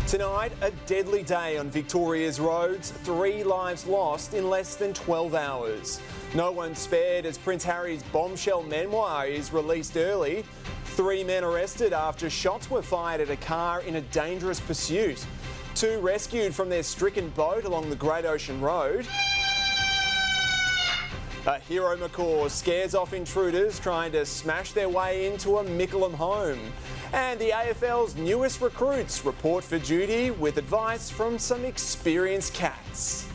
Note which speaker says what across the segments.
Speaker 1: Tonight, a deadly day on Victoria's roads. 3 lives lost in less than 12 hours. No one spared as Prince Harry's bombshell memoir is released early. 3 men arrested after shots were fired at a car in a dangerous pursuit. 2 rescued from their stricken boat along the Great Ocean Road. A hero macaw scares off intruders trying to smash their way into a Mickleham home. And the AFL's newest recruits report for duty with advice from some experienced cats.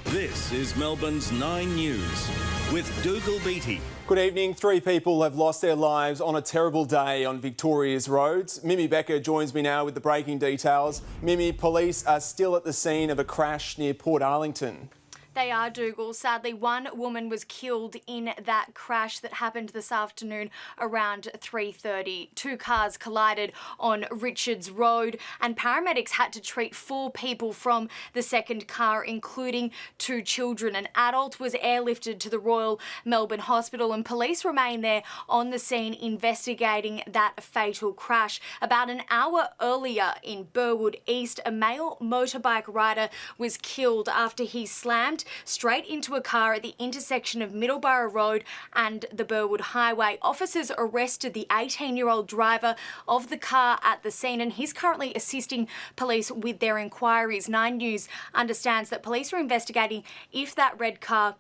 Speaker 2: This is Melbourne's 9 News with Dougal Beattie.
Speaker 1: Good evening. 3 people have lost their lives on a terrible day on Victoria's roads. Mimi Becker joins me now with the breaking details. Mimi, police are still at the scene of a crash near Port Arlington.
Speaker 3: They are, Dougal. Sadly, 1 woman was killed in that crash that happened this afternoon around 3:30. 2 cars collided on Richards Road and paramedics had to treat 4 people from the second car, including 2 children. An adult was airlifted to the Royal Melbourne Hospital and police remain there on the scene investigating that fatal crash. About an hour earlier in Burwood East, a male motorbike rider was killed after he slammed straight into a car at the intersection of Middleborough Road and the Burwood Highway. Officers arrested the 18-year-old driver of the car at the scene and he's currently assisting police with their inquiries. 9 News understands that police are investigating if that red car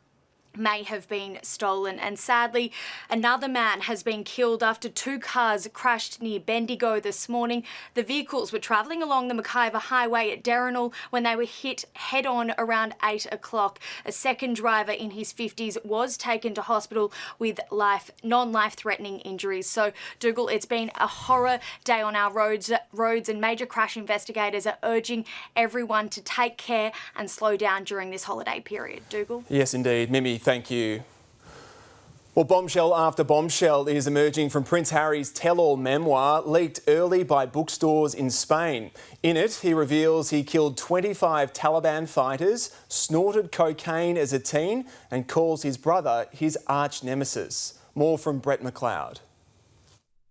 Speaker 3: may have been stolen. And sadly, another man has been killed after 2 cars crashed near Bendigo this morning. The vehicles were travelling along the Mackay Highway at Derrinal when they were hit head-on around 8 o'clock. A second driver in his 50s was taken to hospital with non-life-threatening injuries. So, Dougal, it's been a horror day on our roads and major crash investigators are urging everyone to take care and slow down during this holiday period. Dougal?
Speaker 1: Yes, indeed. Mimi, thank you. Well, bombshell after bombshell is emerging from Prince Harry's tell-all memoir, leaked early by bookstores in Spain. In it, he reveals he killed 25 Taliban fighters, snorted cocaine as a teen, and calls his brother his arch-nemesis. More from Brett McLeod.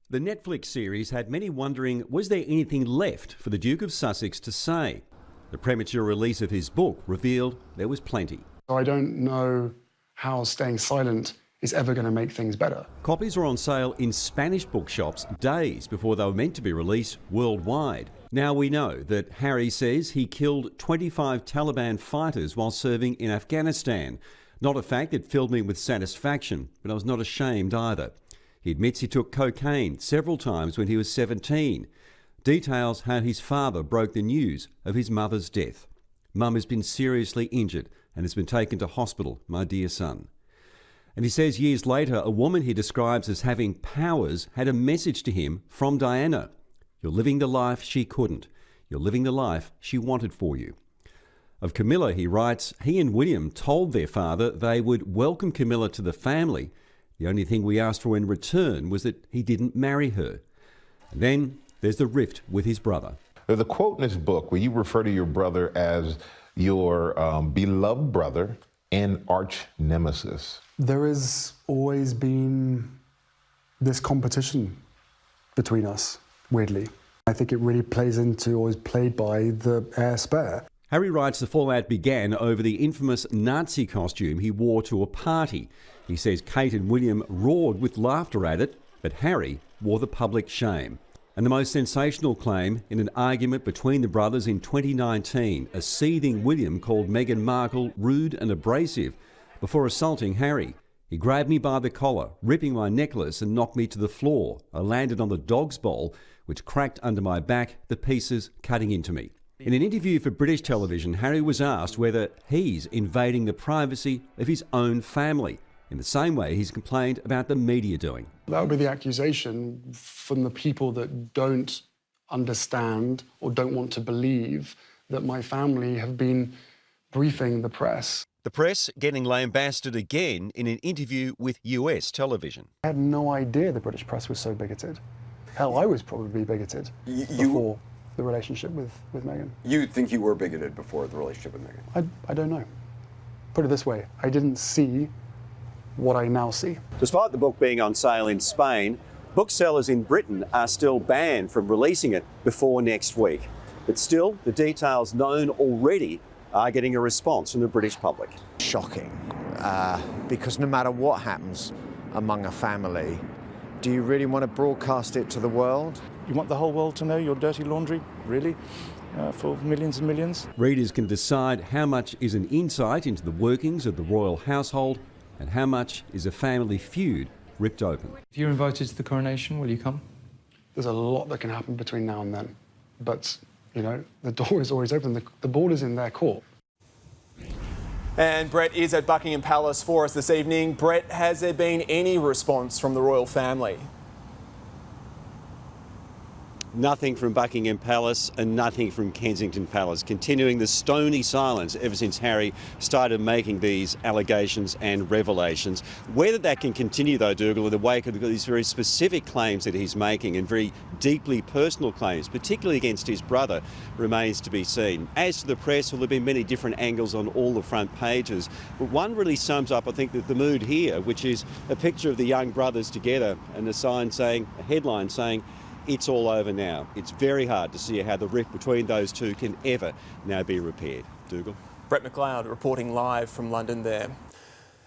Speaker 4: The Netflix series had many wondering, was there anything left for the Duke of Sussex to say? The premature release of his book revealed there was plenty.
Speaker 5: I don't know how staying silent is ever going to make things better.
Speaker 4: Copies were on sale in Spanish bookshops days before they were meant to be released worldwide. Now we know that Harry says he killed 25 Taliban fighters while serving in Afghanistan. Not a fact that filled me with satisfaction, but I was not ashamed either. He admits he took cocaine several times when he was 17. Details how his father broke the news of his mother's death. Mum has been seriously injured and has been taken to hospital, my dear son. And he says years later, a woman he describes as having powers had a message to him from Diana. You're living the life she couldn't. You're living the life she wanted for you. Of Camilla, he writes, he and William told their father they would welcome Camilla to the family. The only thing we asked for in return was that he didn't marry her. And then there's the rift with his brother.
Speaker 6: There's a quote in this book where you refer to your brother as your beloved brother and arch nemesis.
Speaker 5: There has always been this competition between us, weirdly. I think it really plays into, or is played by, the heir spare.
Speaker 4: Harry writes the fallout began over the infamous Nazi costume he wore to a party. He says Kate and William roared with laughter at it, but Harry wore the public shame. And the most sensational claim in an argument between the brothers in 2019, a seething William called Meghan Markle rude and abrasive before assaulting Harry. He grabbed me by the collar, ripping my necklace and knocked me to the floor. I landed on the dog's bowl, which cracked under my back, the pieces cutting into me. In an interview for British television, Harry was asked whether he's invading the privacy of his own family, in the same way he's complained about the media doing.
Speaker 5: That would be the accusation from the people that don't understand or don't want to believe that my family have been briefing the press.
Speaker 4: The press getting lambasted again in an interview with US television.
Speaker 5: I had no idea the British press was so bigoted. Hell, I was probably bigoted before the relationship with Meghan.
Speaker 7: You think you were bigoted before the relationship with Meghan?
Speaker 5: I don't know. Put it this way, I didn't see what I now see.
Speaker 4: Despite the book being on sale in Spain,
Speaker 8: Booksellers in Britain are still banned from releasing it before next week. But still, the details known already are getting a response from the British public.
Speaker 9: Shocking, because no matter what happens among a family, do you really want to broadcast it to the world?
Speaker 10: You want the whole world to know your dirty laundry, really, for millions and millions?
Speaker 4: Readers can decide how much is an insight into the workings of the royal household and how much is a family feud ripped open.
Speaker 11: If you're invited to the coronation, will you come?
Speaker 5: There's a lot that can happen between now and then, but, you know, the door is always open. The ball is in their court.
Speaker 1: And Brett is at Buckingham Palace for us this evening. Brett, has there been any response from the royal family?
Speaker 8: Nothing from Buckingham Palace and nothing from Kensington Palace, continuing the stony silence ever since Harry started making these allegations and revelations. Whether that can continue, though, Dougal, in the wake of these very specific claims that he's making and very deeply personal claims, particularly against his brother, remains to be seen. As to the press, well, there have been many different angles on all the front pages, but one really sums up, I think, the mood here, which is a picture of the young brothers together and a headline saying, "It's all over now." It's very hard to see how the rift between those two can ever now be repaired. Dougal.
Speaker 1: Brett McLeod reporting live from London there.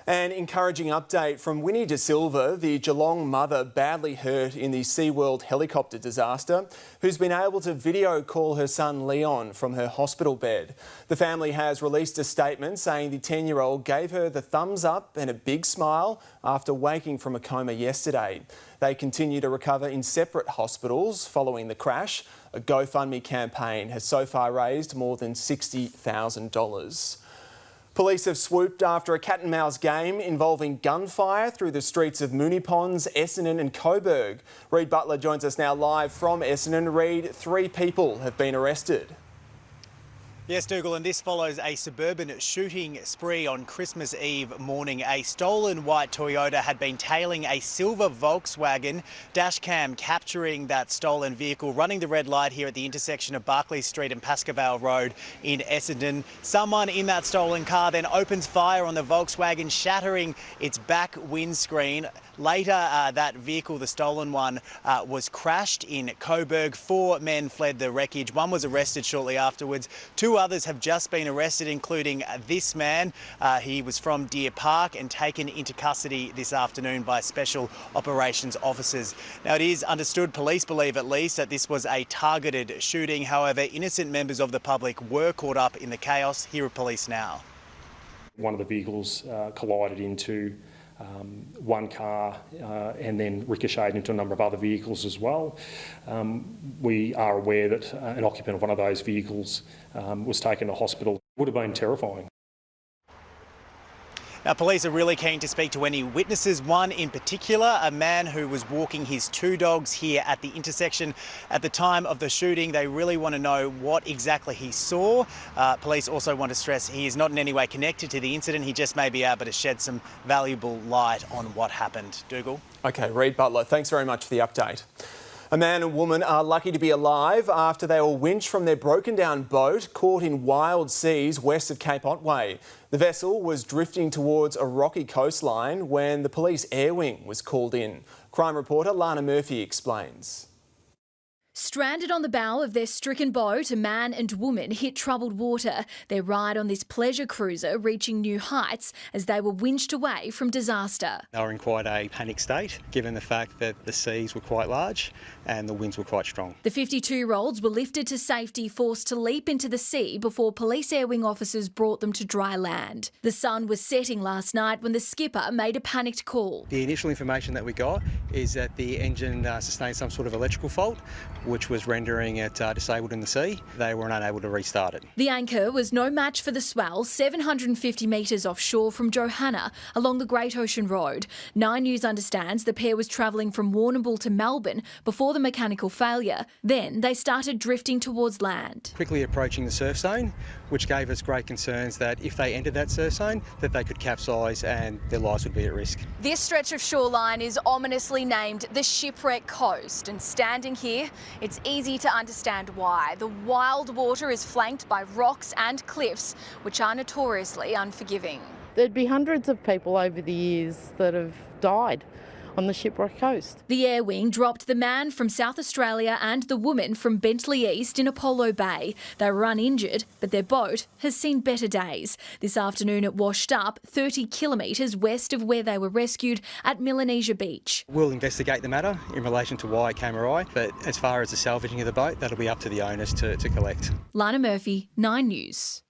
Speaker 1: An encouraging update from Winnie De Silva, the Geelong mother badly hurt in the SeaWorld helicopter disaster, who's been able to video call her son Leon from her hospital bed. The family has released a statement saying the 10-year-old gave her the thumbs up and a big smile after waking from a coma yesterday. They continue to recover in separate hospitals following the crash. A GoFundMe campaign has so far raised more than $60,000. Police have swooped after a cat and mouse game involving gunfire through the streets of Moonee Ponds, Essendon and Coburg. Reid Butler joins us now live from Essendon. Reid, 3 people have been arrested.
Speaker 12: Yes, Dougal, and this follows a Suburban shooting spree on Christmas Eve morning. A stolen white Toyota had been tailing a silver Volkswagen, dashcam capturing that stolen vehicle, running the red light here at the intersection of Barclay Street and Pascoe Road in Essendon. Someone in that stolen car then opens fire on the Volkswagen, shattering its back windscreen. Later, that vehicle, the stolen one, was crashed in Coburg. 4 men fled the wreckage. 1 was arrested shortly afterwards. 2 others have just been arrested, including this man. He was from Deer Park and taken into custody this afternoon by special operations officers. Now, it is understood, police believe at least, that this was a targeted shooting. However, innocent members of the public were caught up in the chaos. Here are police now.
Speaker 13: One of the vehicles collided into one car and then ricocheted into a number of other vehicles as well. We are aware that an occupant of one of those vehicles was taken to hospital. It would have been terrifying.
Speaker 12: Now, police are really keen to speak to any witnesses. One in particular, a man who was walking his 2 dogs here at the intersection at the time of the shooting. They really want to know what exactly he saw. Police also want to stress he is not in any way connected to the incident. He just may be able to shed some valuable light on what happened. Dougal.
Speaker 1: OK, Reid Butler, thanks very much for the update. A man and woman are lucky to be alive after they were winched from their broken-down boat caught in wild seas west of Cape Otway. The vessel was drifting towards a rocky coastline when the police air wing was called in. Crime reporter Lana Murphy explains.
Speaker 14: Stranded on the bow of their stricken boat, a man and woman hit troubled water, their ride on this pleasure cruiser reaching new heights as they were winched away from disaster.
Speaker 15: They were in quite a panic state, given the fact that the seas were quite large and the winds were quite strong.
Speaker 14: The 52-year-olds were lifted to safety, forced to leap into the sea before police air wing officers brought them to dry land. The sun was setting last night when the skipper made a panicked call.
Speaker 15: The initial information that we got is that the engine sustained some sort of electrical fault, which was rendering it disabled in the sea. They were unable to restart it.
Speaker 14: The anchor was no match for the swell, 750 metres offshore from Johanna along the Great Ocean Road. 9 News understands the pair was travelling from Warrnambool to Melbourne before the mechanical failure. Then they started drifting towards land.
Speaker 15: Quickly approaching the surf zone, which gave us great concerns that if they entered that surf zone, that they could capsize and their lives would be at risk.
Speaker 14: This stretch of shoreline is ominously named the Shipwreck Coast, and standing here, it's easy to understand why. The wild water is flanked by rocks and cliffs, which are notoriously unforgiving.
Speaker 16: There'd be hundreds of people over the years that have died on the Shipwreck Coast.
Speaker 14: The Air Wing dropped the man from South Australia and the woman from Bentley East in Apollo Bay. They were uninjured, but their boat has seen better days. This afternoon it washed up 30 kilometres west of where they were rescued at Melanesia Beach.
Speaker 15: We'll investigate the matter in relation to why it came awry, but as far as the salvaging of the boat, that'll be up to the owners to collect.
Speaker 14: Lana Murphy, 9 News.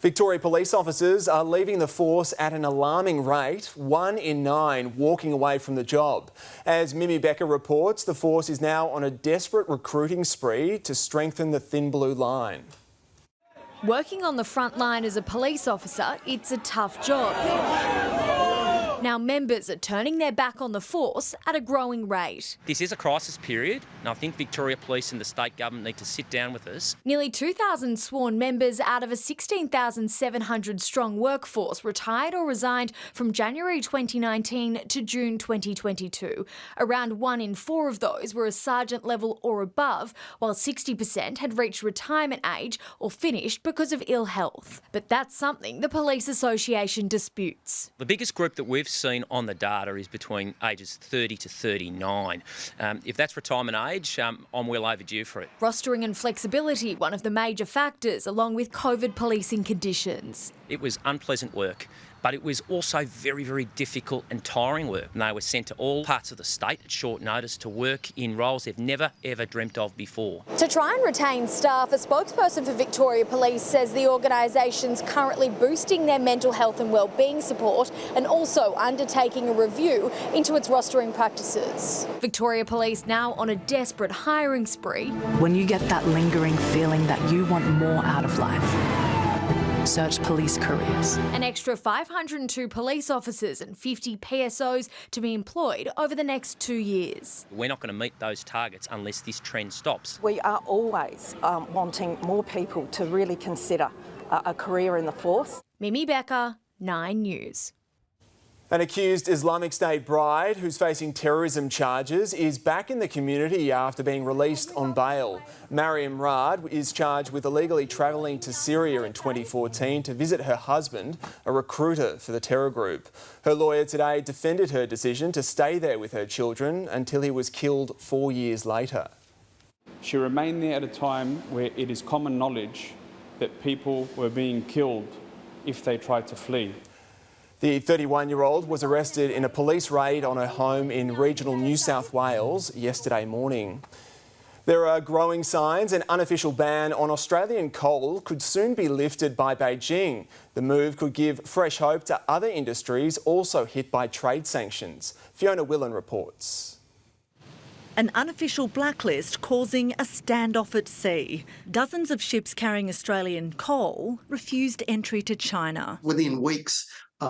Speaker 1: Victoria police officers are leaving the force at an alarming rate, 1 in 9 walking away from the job. As Mimi Becker reports, the force is now on a desperate recruiting spree to strengthen the thin blue line.
Speaker 3: Working on the front line as a police officer, it's a tough job. Now members are turning their back on the force at a growing rate.
Speaker 17: This is a crisis period, and I think Victoria Police and the state government need to sit down with us.
Speaker 3: Nearly 2,000 sworn members out of a 16,700 strong workforce retired or resigned from January 2019 to June 2022. Around 1 in 4 of those were a sergeant level or above, while 60% had reached retirement age or finished because of ill health. But that's something the Police Association disputes.
Speaker 17: The biggest group that we've seen on the data is between ages 30 to 39. If that's retirement age, I'm well overdue for it.
Speaker 3: Rostering and flexibility, one of the major factors, along with COVID policing conditions.
Speaker 17: It was unpleasant work, but it was also very, very difficult and tiring work. And they were sent to all parts of the state at short notice to work in roles they've never, ever dreamt of before.
Speaker 3: To try and retain staff, a spokesperson for Victoria Police says the organisation's currently boosting their mental health and wellbeing support and also undertaking a review into its rostering practices. Victoria Police now on a desperate hiring spree.
Speaker 18: When you get that lingering feeling that you want more out of life, search police careers.
Speaker 3: An extra 502 police officers and 50 PSOs to be employed over the next 2 years.
Speaker 17: We're not going to meet those targets unless this trend stops.
Speaker 19: We are always wanting more people to really consider a career in the force.
Speaker 3: Mimi Becker, 9 News.
Speaker 1: An accused Islamic State bride who's facing terrorism charges is back in the community after being released on bail. Mariam Raad is charged with illegally travelling to Syria in 2014 to visit her husband, a recruiter for the terror group. Her lawyer today defended her decision to stay there with her children until he was killed 4 years later.
Speaker 20: She remained there at a time where it is common knowledge that people were being killed if they tried to flee.
Speaker 1: The 31-year-old was arrested in a police raid on her home in regional New South Wales yesterday morning. There are growing signs an unofficial ban on Australian coal could soon be lifted by Beijing. The move could give fresh hope to other industries also hit by trade sanctions. Fiona Willan reports.
Speaker 21: An unofficial blacklist causing a standoff at sea. Dozens of ships carrying Australian coal refused entry to China.
Speaker 22: Within weeks,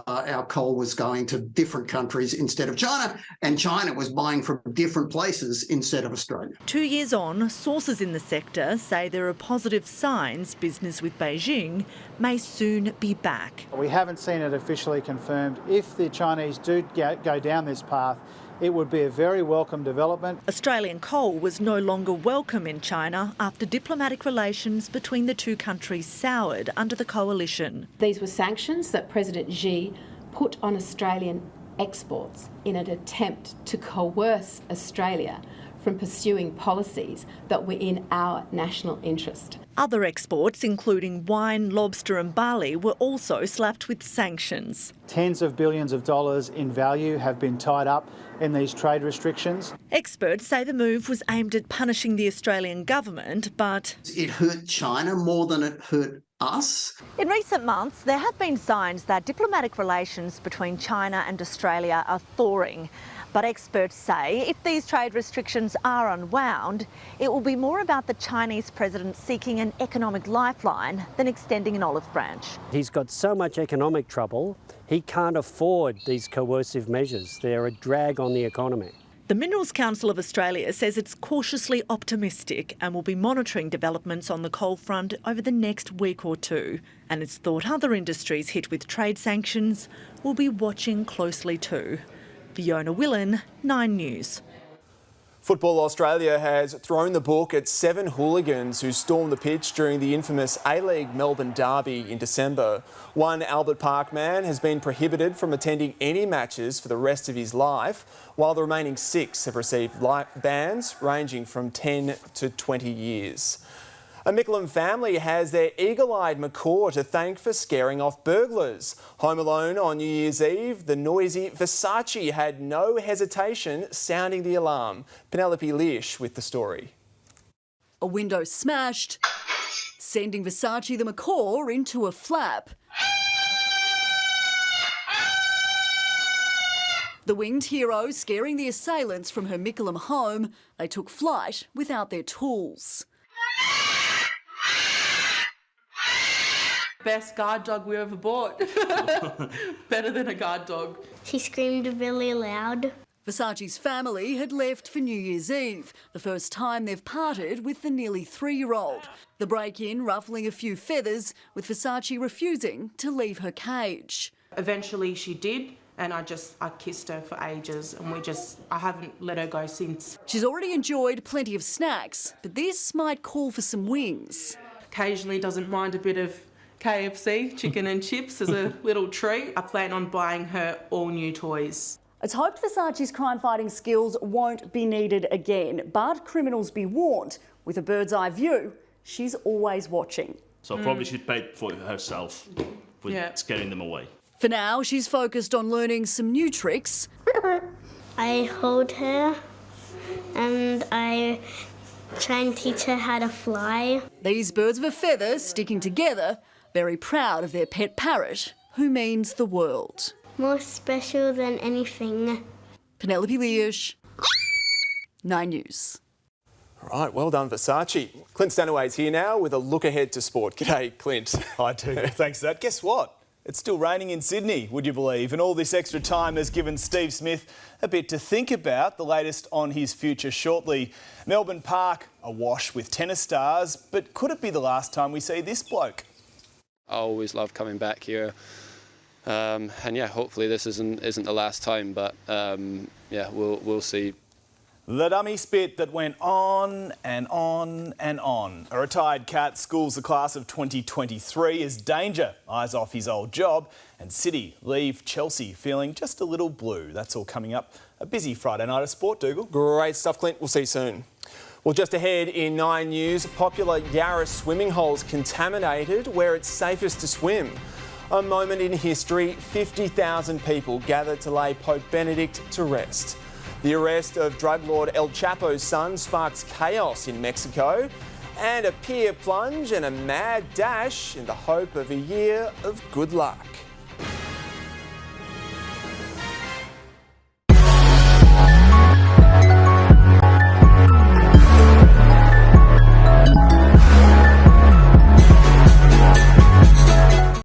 Speaker 22: our coal was going to different countries instead of China, and China was buying from different places instead of Australia.
Speaker 21: 2 years on, sources in the sector say there are positive signs business with Beijing may soon be back.
Speaker 23: We haven't seen it officially confirmed. If the Chinese do go down this path, it would be a very welcome development.
Speaker 21: Australian coal was no longer welcome in China after diplomatic relations between the two countries soured under the coalition.
Speaker 24: These were sanctions that President Xi put on Australian exports in an attempt to coerce Australia from pursuing policies that were in our national interest.
Speaker 21: Other exports, including wine, lobster and barley, were also slapped with sanctions.
Speaker 23: Tens of billions of dollars in value have been tied up in these trade restrictions.
Speaker 21: Experts say the move was aimed at punishing the Australian government, but
Speaker 22: it hurt China more than it hurt us.
Speaker 21: In recent months, there have been signs that diplomatic relations between China and Australia are thawing. But experts say if these trade restrictions are unwound, it will be more about the Chinese president seeking an economic lifeline than extending an olive branch.
Speaker 25: He's got so much economic trouble, he can't afford these coercive measures. They're a drag on the economy.
Speaker 21: The Minerals Council of Australia says it's cautiously optimistic and will be monitoring developments on the coal front over the next week or two. And it's thought other industries hit with trade sanctions will be watching closely too. Fiona Willan, 9 News.
Speaker 1: Football Australia has thrown the book at 7 hooligans who stormed the pitch during the infamous A-League Melbourne derby in December. One Albert Park man has been prohibited from attending any matches for the rest of his life, while the remaining 6 have received bans ranging from 10 to 20 years. A Mickleham family has their eagle-eyed macaw to thank for scaring off burglars. Home alone on New Year's Eve, the noisy Versace had no hesitation sounding the alarm. Penelope Lish with the story.
Speaker 2: A window smashed, sending Versace the macaw into a flap. The winged hero scaring the assailants from her Mickleham home. They took flight without their tools.
Speaker 6: Best guard dog we ever bought. Better than a guard dog.
Speaker 7: She screamed really loud.
Speaker 2: Versace's family had left for New Year's Eve, the first time they've parted with the nearly 3-year-old. The break-in ruffling a few feathers, with Versace refusing to leave her cage.
Speaker 6: Eventually she did, and I kissed her for ages, and I haven't let her go since.
Speaker 2: She's already enjoyed plenty of snacks, but this might call for some wings.
Speaker 6: Occasionally doesn't mind a bit of KFC, chicken and chips as a little treat. I plan on buying her all new toys.
Speaker 2: It's hoped Versace's crime-fighting skills won't be needed again, but criminals be warned, with a bird's-eye view, she's always watching.
Speaker 9: So probably she'd pay for it herself with scaring them away.
Speaker 2: For now, she's focused on learning some new tricks.
Speaker 7: I hold her and I try and teach her how to fly.
Speaker 2: These birds of a feather sticking together, very proud of their pet parrot, who means the world.
Speaker 7: More special than anything.
Speaker 2: Penelope Lish, 9 News.
Speaker 1: All right, well done, Versace. Clint Stanaway's here now with a look ahead to sport. G'day, Clint.
Speaker 16: I do. Thanks for that. Guess what? It's still raining in Sydney, would you believe? And all this extra time has given Steve Smith a bit to think about. The latest on his future shortly. Melbourne Park awash with tennis stars, but could it be the last time we see this bloke?
Speaker 26: I always love coming back here, and yeah, hopefully this isn't the last time. But yeah, we'll see.
Speaker 16: The dummy spit that went on and on and on. A retired cat schools the class of 2023 as Danger eyes off his old job, and City leave Chelsea feeling just a little blue. That's all coming up. A busy Friday night of sport, Dougal.
Speaker 1: Great stuff, Clint. We'll see you soon. Well, just ahead in 9 News, popular Yarra swimming holes contaminated where it's safest to swim. A moment in history, 50,000 people gathered to lay Pope Benedict to rest. The arrest of drug lord El Chapo's son sparks chaos in Mexico, and a pier plunge and a mad dash in the hope of a year of good luck.